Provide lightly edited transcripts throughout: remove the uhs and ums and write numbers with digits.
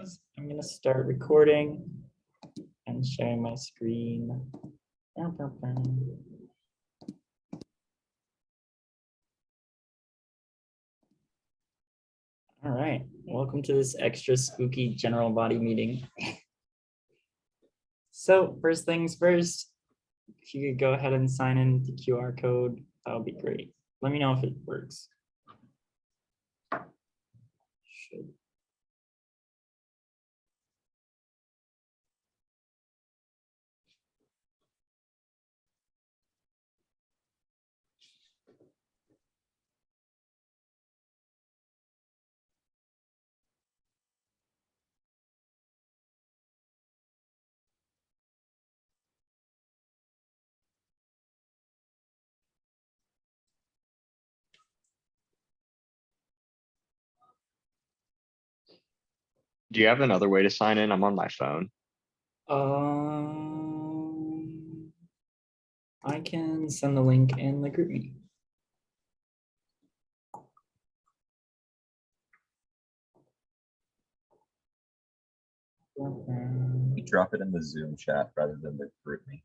I'm gonna start recording and sharing my screen. All right, welcome to this extra spooky general body meeting. So first things first, if you could go ahead and sign in the QR code, that would be great. Let me know if it works. Should. Do you have another way to sign in? I'm on my phone. I can send the link in the group meeting. You drop it in the Zoom chat rather than the group me.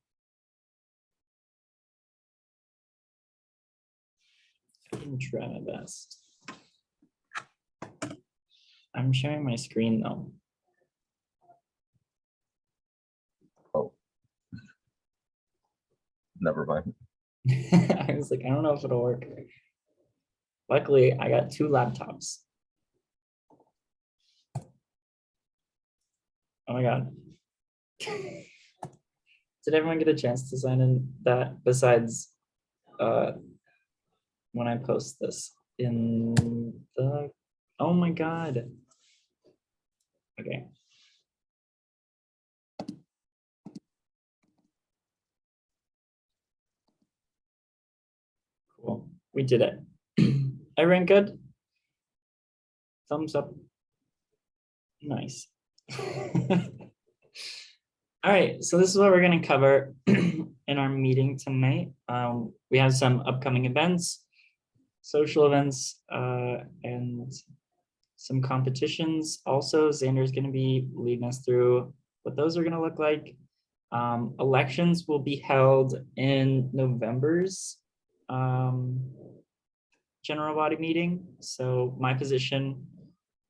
I can try my best. I'm sharing my screen though. Oh, never mind. I was like, I don't know if it'll work. Luckily, I got two laptops. Oh my God. Did everyone get a chance to sign in that besides when I post this in the, oh my God. Okay. Cool, we did it. Everyone good? Thumbs up. Nice. All right, so this is what we're going to cover in our meeting tonight. We have some upcoming events, social events, and some competitions. Also, Xander is going to be leading us through what those are going to look like. Elections will be held in November's general body meeting. So my position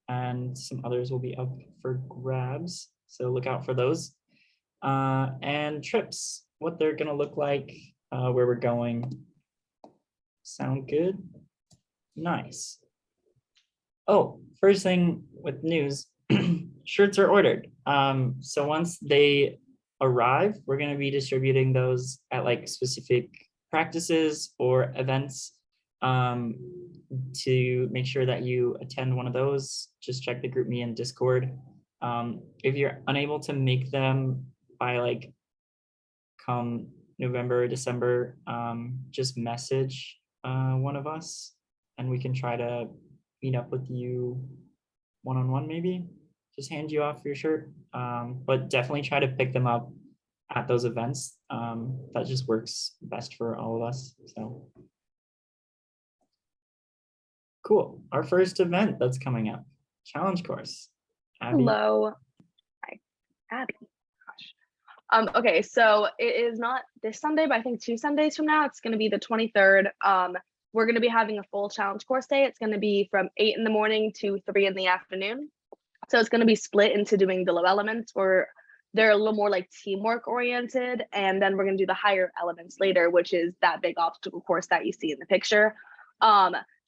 and some others will be up for grabs. So look out for those. And trips, what they're gonna look like, where we're going. Sound good? Nice. Oh, first thing with news, shirts are ordered. So once they arrive, we're gonna be distributing those at like specific practices or events. To make sure that you attend one of those, just check the group me in Discord. If you're unable to make them by like come November or December, just message one of us and we can try to meet up with you one-on-one maybe. Just hand you off your shirt, but definitely try to pick them up at those events. That just works best for all of us. So cool. Our first event that's coming up, challenge course. Abby. Hello. Hi, Abby. Gosh. Okay, so it is not this Sunday, but I think 2 Sundays from now, it's going to be the 23rd. We're going to be having a full challenge course day. It's going to be from 8 in the morning to 3 in the afternoon. So it's going to be split into doing the low elements, where they're a little more like teamwork oriented. And then we're going to do the higher elements later, which is that big obstacle course that you see in the picture.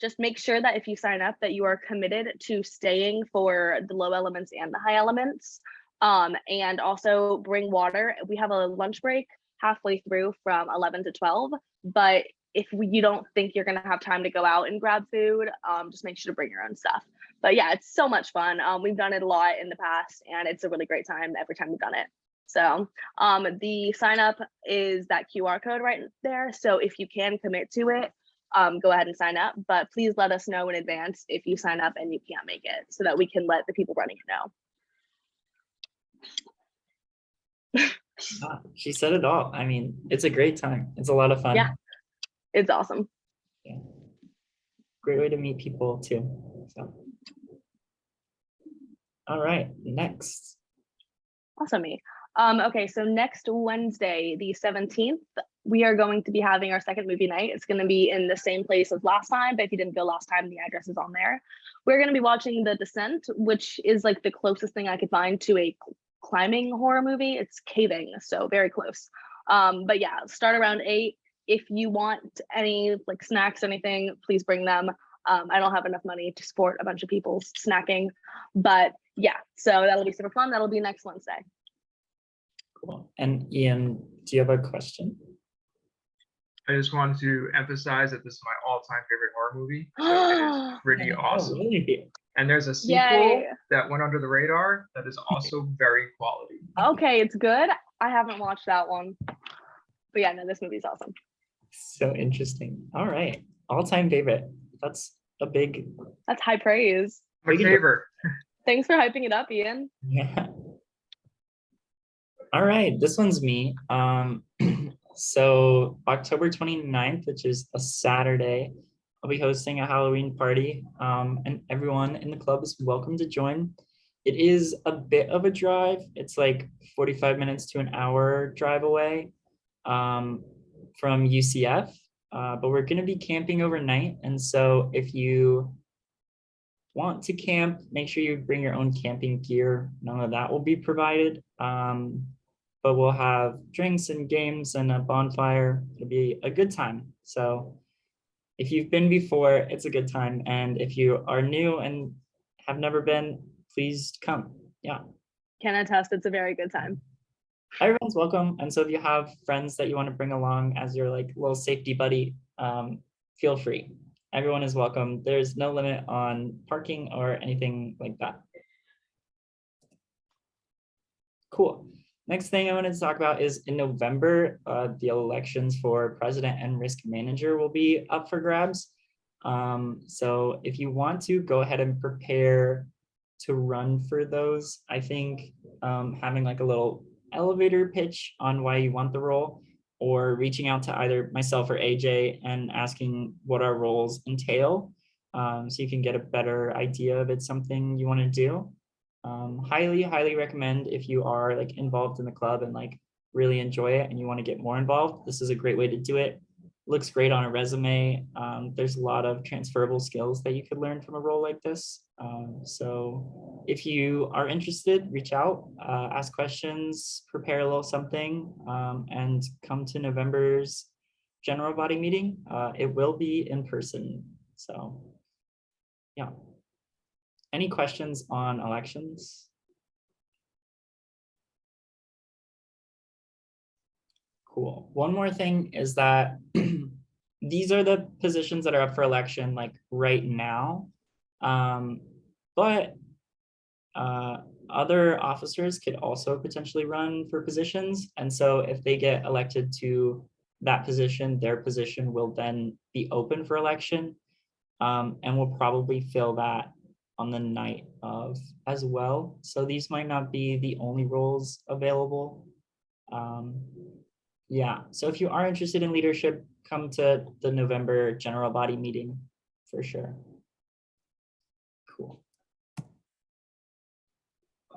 Just make sure that if you sign up that you are committed to staying for the low elements and the high elements. And also bring water. We have a lunch break halfway through from 11 to 12, but if you don't think you're gonna have time to go out and grab food, just make sure to bring your own stuff. But yeah, it's so much fun. We've done it a lot in the past and it's a really great time every time we've done it. So the sign up is that QR code right there. So if you can commit to it, go ahead and sign up, but please let us know in advance if you sign up and you can't make it so that we can let the people running it know. She said it all. I mean, it's a great time. It's a lot of fun. Yeah, it's awesome. Yeah. Great way to meet people too. So. All right, next. Also me. Okay, so next Wednesday, the 17th, we are going to be having our second movie night. It's going to be in the same place as last time, but if you didn't go last time, the address is on there. We're going to be watching The Descent, which is like the closest thing I could find to a climbing horror movie. It's caving, so very close. But yeah, start around 8. If you want any like snacks, anything, please bring them. I don't have enough money to support a bunch of people snacking, but yeah, so that'll be super fun. That'll be next Wednesday. Cool. And Ian, do you have a question? I just wanted to emphasize that this is my all-time favorite horror movie. So it is pretty awesome. Oh, really? And there's a sequel Yay. that went under the radar that is also very quality. Okay, it's good. I haven't watched that one. But yeah, no, this movie's awesome. So interesting. All right. All-time favorite. That's a big, That's high praise. My We can do- favorite. Thanks for hyping it up, Ian. yeah. All right, this one's me. So October 29th, which is a Saturday, I'll be hosting a Halloween party, and everyone in the club is welcome to join. It is a bit of a drive. It's like 45 minutes to an hour drive away from UCF, but we're going to be camping overnight. And so if you want to camp, make sure you bring your own camping gear. None of that will be provided. But we'll have drinks and games and a bonfire. It'll be a good time. So if you've been before, it's a good time. And if you are new and have never been, please come. Yeah, Can attest it's a very good time. everyone's welcome. And so if you have friends that you want to bring along as your like little safety buddy, feel free. Everyone is welcome. There's no limit on parking or anything like that. Cool. Next thing I wanted to talk about is in November, the elections for president and risk manager will be up for grabs. So if you want to go ahead and prepare to run for those, I think having like a little elevator pitch on why you want the role, or reaching out to either myself or AJ and asking what our roles entail, so you can get a better idea if it's something you want to do. Highly recommend if you are like involved in the club and like really enjoy it and you want to get more involved. This is a great way to do it. Looks great on a resume. There's a lot of transferable skills that you could learn from a role like this. So if you are interested, reach out, ask questions, prepare a little something, and come to November's general body meeting. It will be in person. So yeah. Any questions on elections? Cool. One more thing is that these are the positions that are up for election like right now. But other officers could also potentially run for positions. And so if they get elected to that position, their position will then be open for election. And we'll probably fill that on the night of as well. So these might not be the only roles available. Yeah, so if you are interested in leadership, come to the November general body meeting for sure. Cool.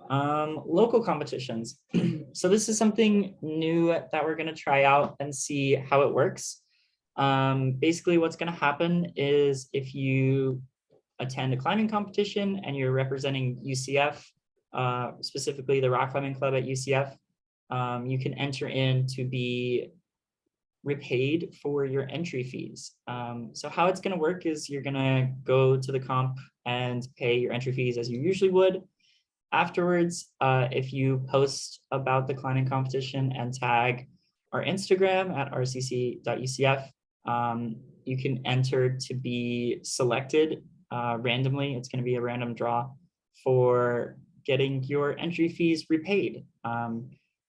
Local competitions. So this is something new that we're gonna try out and see how it works. Basically what's gonna happen is if you attend a climbing competition and you're representing UCF, specifically the rock climbing club at UCF, you can enter in to be repaid for your entry fees. So how it's going to work is you're going to go to the comp and pay your entry fees as you usually would. Afterwards, if you post about the climbing competition and tag our Instagram at rcc.ucf, you can enter to be selected randomly. It's going to be a random draw for getting your entry fees repaid.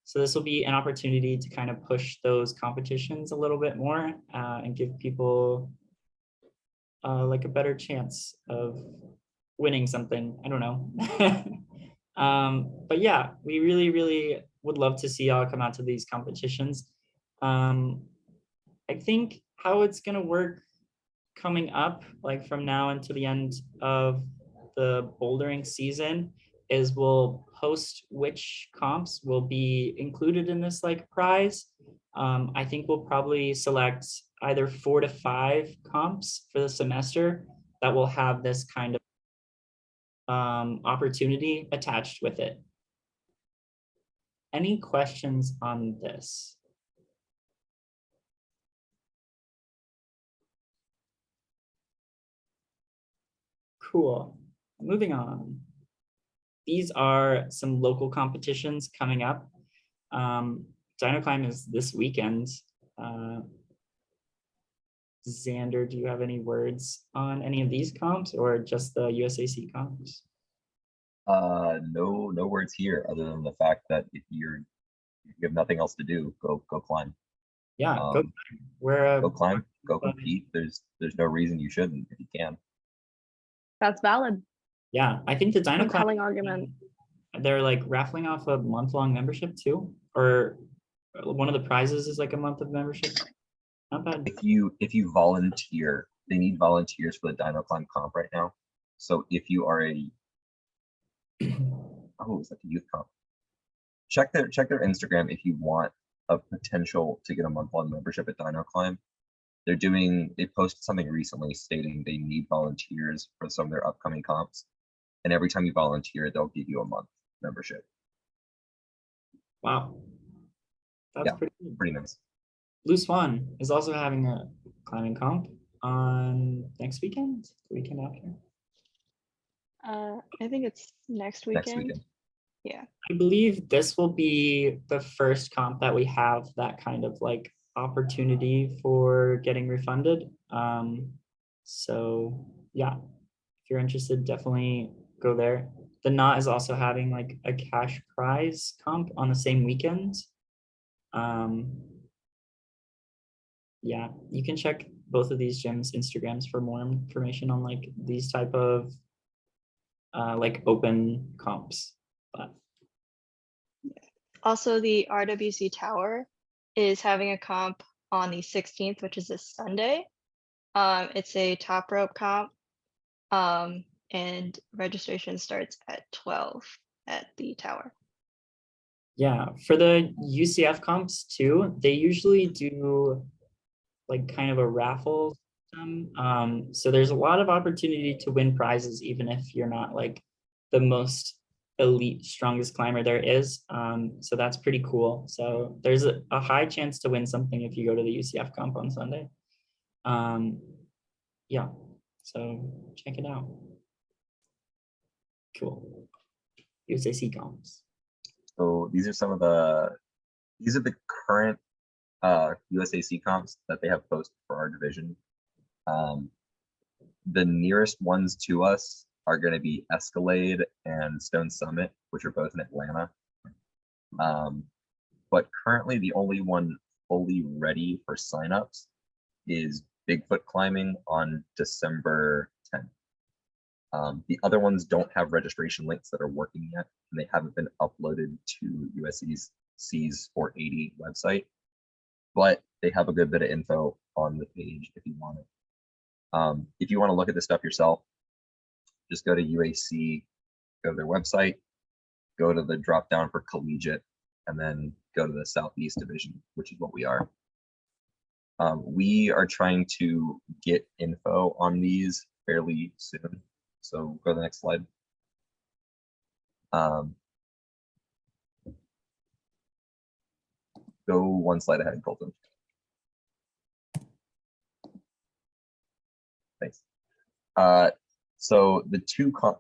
So this will be an opportunity to kind of push those competitions a little bit more and give people like a better chance of winning something. I don't know. But yeah, we really would love to see y'all come out to these competitions. I think how it's going to work coming up, like from now until the end of the bouldering season, is we'll post which comps will be included in this like prize. I think we'll probably select either 4 to 5 comps for the semester that will have this kind of opportunity attached with it. Any questions on this? Cool. Moving on. These are some local competitions coming up. DinoClimb is this weekend. Xander, do you have any words on any of these comps or just the USAC comps? No words here other than the fact that if you have nothing else to do, go climb. Yeah, go Um, climb. We're Go climb, go fun. compete. There's no reason you shouldn't if you can. That's valid. Yeah, I think the DinoClimb, Compelling argument. they're like raffling off a month-long membership too, or one of the prizes is like a month of membership. Not bad. If you volunteer, they need volunteers for the DinoClimb comp right now. So if you are a is that the youth comp? Check their Instagram if you want a potential to get a month-long membership at DinoClimb. They posted something recently stating they need volunteers for some of their upcoming comps. And every time you volunteer, they'll give you a month membership. Wow. That's Yeah. pretty good. Pretty nice. Blue Swan is also having a climbing comp on next weekend, the weekend after. I think it's next Next weekend. weekend. Yeah. I believe this will be the first comp that we have that kind of like opportunity for getting refunded. So yeah, if you're interested, definitely go there. The Knot is also having like a cash prize comp on the same weekend. Yeah, you can check both of these gyms' Instagrams for more information on like these type of like open comps. But Also, the RWC Tower is having a comp on the 16th, which is this Sunday. It's a top rope comp. And registration starts at 12 at the tower. yeah, for the UCF comps too, they usually do like kind of a raffle system. So there's a lot of opportunity to win prizes, even if you're not like the most elite, strongest climber there is. So that's pretty cool. So there's a high chance to win something if you go to the UCF comp on Sunday. Yeah, so check it out. Cool. USAC comps. So these are the current USAC comps that they have posted for our division. The nearest ones to us are going to be Escalade and Stone Summit, which are both in Atlanta. But currently the only one fully ready for signups is Bigfoot Climbing on December 10th. The other ones don't have registration links that are working yet, and they haven't been uploaded to USC's 480 website, but they have a good bit of info on the page if you want it. If you want to look at this stuff yourself, just go to UAC, go to their website, go to the drop down for collegiate, and then go to the Southeast Division, which is what we are. We are trying to get info on these fairly soon. So go to the next slide. Go one slide ahead, Colton. Thanks. So the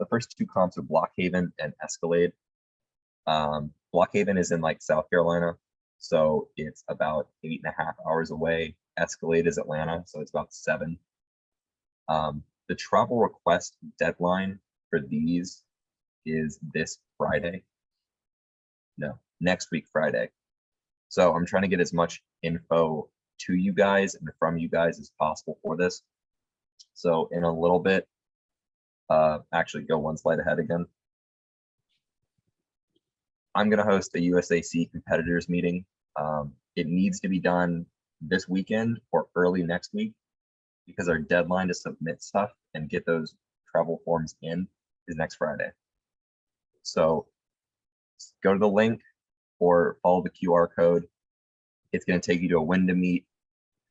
first two comps are Blockhaven and Escalade. Blockhaven is in like South Carolina, so it's about 8.5 hours away. Escalade is Atlanta, so it's about 7. The travel request deadline for these is this Friday. No, next week Friday. So I'm trying to get as much info to you guys and from you guys as possible for this. So in a little bit, actually go one slide ahead again. I'm going to host a USAC competitors meeting. It needs to be done this weekend or early next week because our deadline to submit stuff and get those travel forms in is next Friday. So go to the link or follow the QR code. It's going to take you to a Wyndham Meet.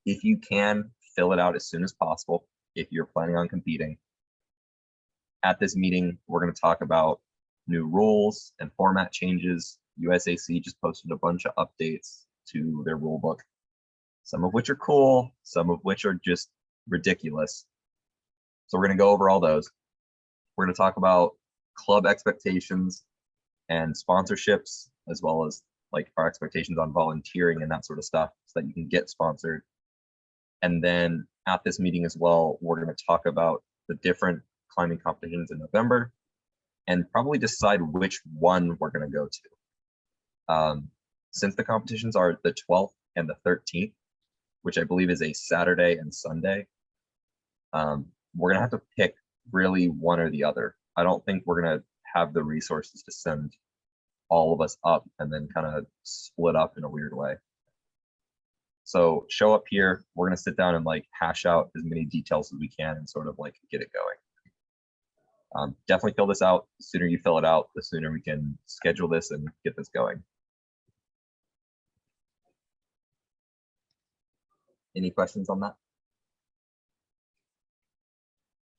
If you can, fill it out as soon as possible if you're planning on competing. At this meeting, we're going to talk about new rules and format changes. USAC just posted a bunch of updates to their rule book, some of which are cool, some of which are just ridiculous. So we're going to go over all those. We're going to talk about club expectations and sponsorships, as well as like our expectations on volunteering and that sort of stuff so that you can get sponsored. And then at this meeting as well, we're going to talk about the different climbing competitions in November and probably decide which one we're going to go to. Since the competitions are the 12th and the 13th, which I believe is a Saturday and Sunday, we're going to have to pick really one or the other. I don't think we're going to have the resources to send all of us up and then kind of split up in a weird way. So show up here. We're going to sit down and like hash out as many details as we can and sort of like get it going. Definitely fill this out. The sooner you fill it out, the sooner we can schedule this and get this going. Any questions on that?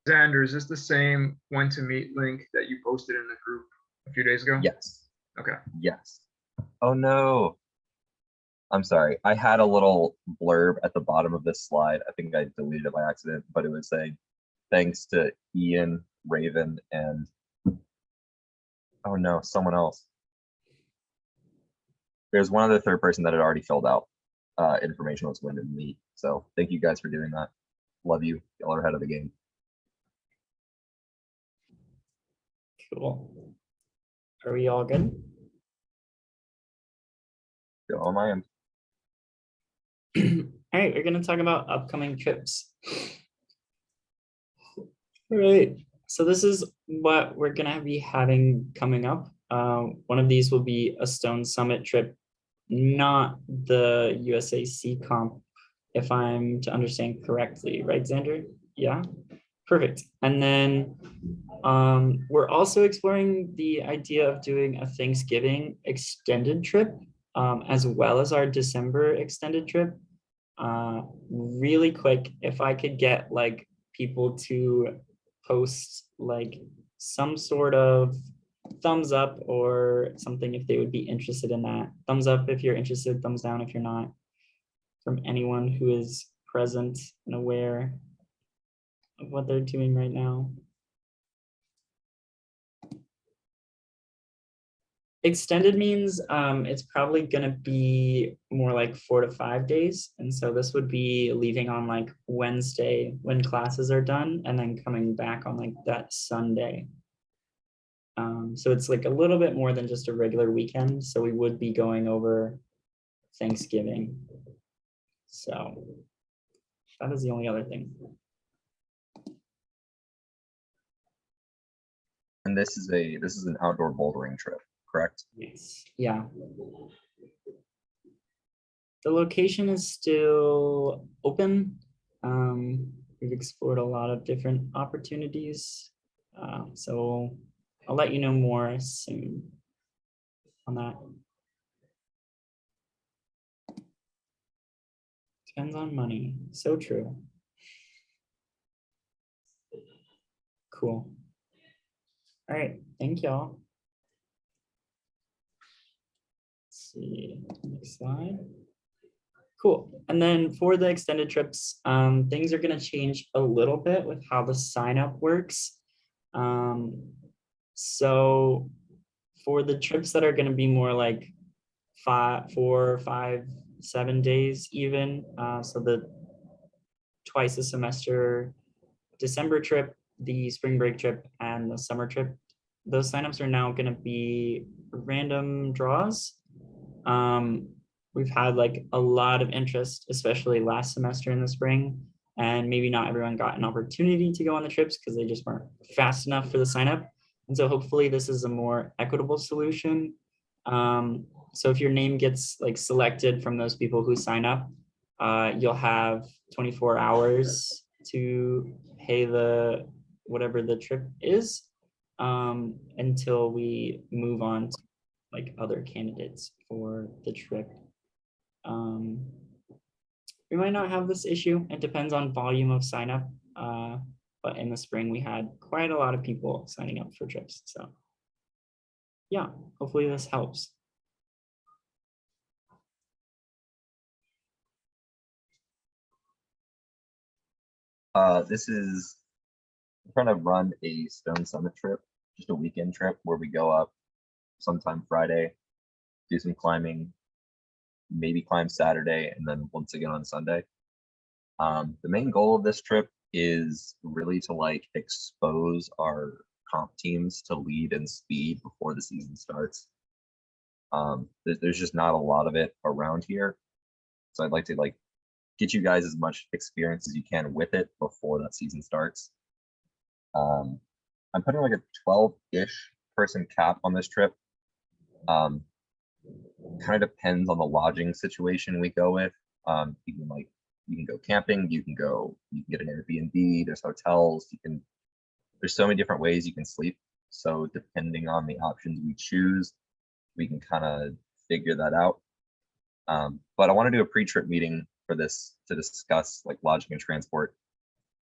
Xander, is this the same when to meet link that you posted in the group a few days ago? Yes. Okay. Yes. Oh no. I'm sorry. I had a little blurb at the bottom of this slide. I think I deleted it by accident, but it was saying thanks to Ian, Raven, and oh no, someone else. There's one other third person that had already filled out information on Wyndham Meet. So thank you guys for doing that. Love you. Y'all are ahead of the game. Cool. Are we all good? Go on my end. All right, we're gonna talk about upcoming trips. All right, so this is what we're gonna be having coming up. One of these will be a Stone Summit trip, not the USAC comp, if I'm to understand correctly, right, Xander? Yeah, perfect. And then we're also exploring the idea of doing a Thanksgiving extended trip, as well as our December extended trip. Really quick, if I could get like people to post like some sort of thumbs up or something if they would be interested in that. Thumbs up if you're interested, thumbs down if you're not, from anyone who is present and aware of what they're doing right now. Extended means it's probably going to be more like 4 to 5 days. And so this would be leaving on like Wednesday when classes are done and then coming back on like that Sunday. So it's like a little bit more than just a regular weekend. So we would be going over Thanksgiving. So that is the only other thing. And this is an outdoor bouldering trip, correct? Yes. Yeah. The location is still open. We've explored a lot of different opportunities. So I'll let you know more soon on that. Depends on money. So true. Cool. All right. Thank y'all. Let's see. Next slide. Cool. And then for the extended trips, things are going to change a little bit with how the sign up works. So for the trips that are going to be more like 4, 5, 7 days even, so the twice a semester December trip, the spring break trip, and the summer trip, those signups are now going to be random draws. We've had like a lot of interest, especially last semester in the spring, and maybe not everyone got an opportunity to go on the trips because they just weren't fast enough for the sign up. And so hopefully this is a more equitable solution. So if your name gets like selected from those people who sign up, you'll have 24 hours to pay the whatever the trip is. until we move on to like other candidates for the trip. We might not have this issue. It depends on volume of sign up. But in the spring, we had quite a lot of people signing up for trips. So yeah, hopefully this helps. This is I'm trying to run a Stone Summit trip, just a weekend trip where we go up sometime Friday, do some climbing, maybe climb Saturday, and then once again on Sunday. The main goal of this trip is really to like expose our comp teams to lead and speed before the season starts. There's just not a lot of it around here, so I'd like to like get you guys as much experience as you can with it before that season starts. I'm putting like a 12-ish person cap on this trip. Kind of depends on the lodging situation we go with. You can go camping, you can get an Airbnb, there's hotels, there's so many different ways you can sleep. So depending on the options we choose, we can kind of figure that out. But I want to do a pre-trip meeting for this to discuss like lodging and transport.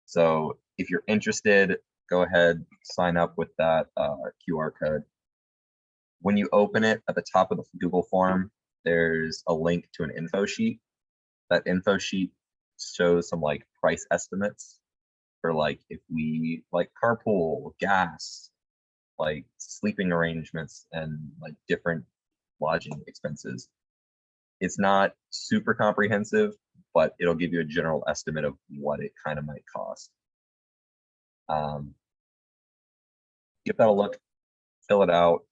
So if you're interested, go ahead, sign up with that QR code. When you open it at the top of the Google form, there's a link to an info sheet. That info sheet shows some like price estimates for like if we like carpool, gas, like sleeping arrangements, and like different lodging expenses. It's not super comprehensive, but it'll give you a general estimate of what it kind of might cost. Give that a look, fill it out,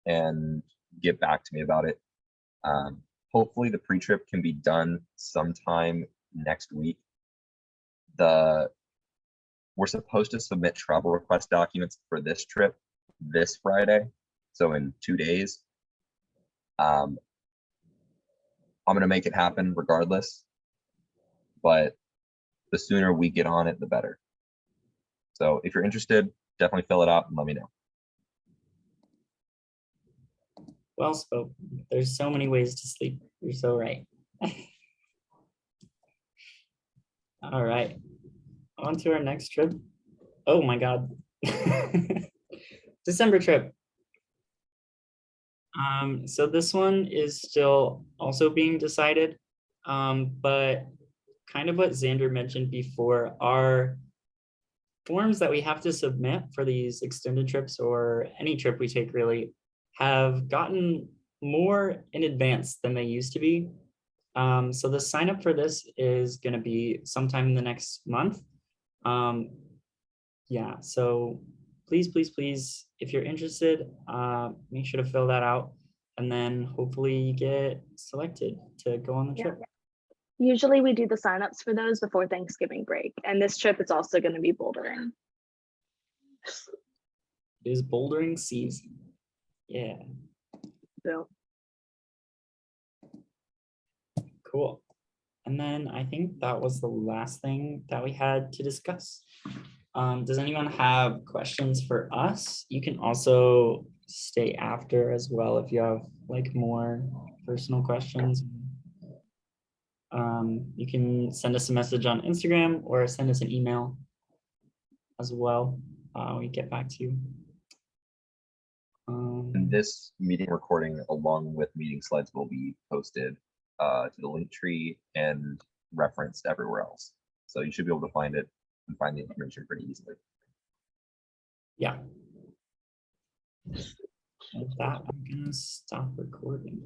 and get back to me about it. Hopefully the pre-trip can be done sometime next week. We're supposed to submit travel request documents for this trip this Friday, so in 2 days. I'm gonna make it happen regardless, but the sooner we get on it, the better. So if you're interested, definitely fill it out and let me know. Well spoken. There's so many ways to sleep. You're so right. All right. On to our next trip. Oh my God. December trip. So this one is still also being decided. But kind of what Xander mentioned before, our forms that we have to submit for these extended trips or any trip we take really have gotten more in advance than they used to be. So the sign up for this is going to be sometime in the next month. Yeah, so please, if you're interested, make sure to fill that out, and then hopefully you get selected to go on the trip. Usually we do the signups for those before Thanksgiving break, and this trip is also going to be bouldering. It is bouldering season. Yeah. So Cool. And then I think that was the last thing that we had to discuss. Does anyone have questions for us? You can also stay after as well if you have like more personal questions. You can send us a message on Instagram or send us an email as well. We get back to you. And this meeting recording, along with meeting slides, will be posted to the link tree and referenced everywhere else. So you should be able to find it and find the information pretty easily. Yeah. With that, I'm gonna stop recording.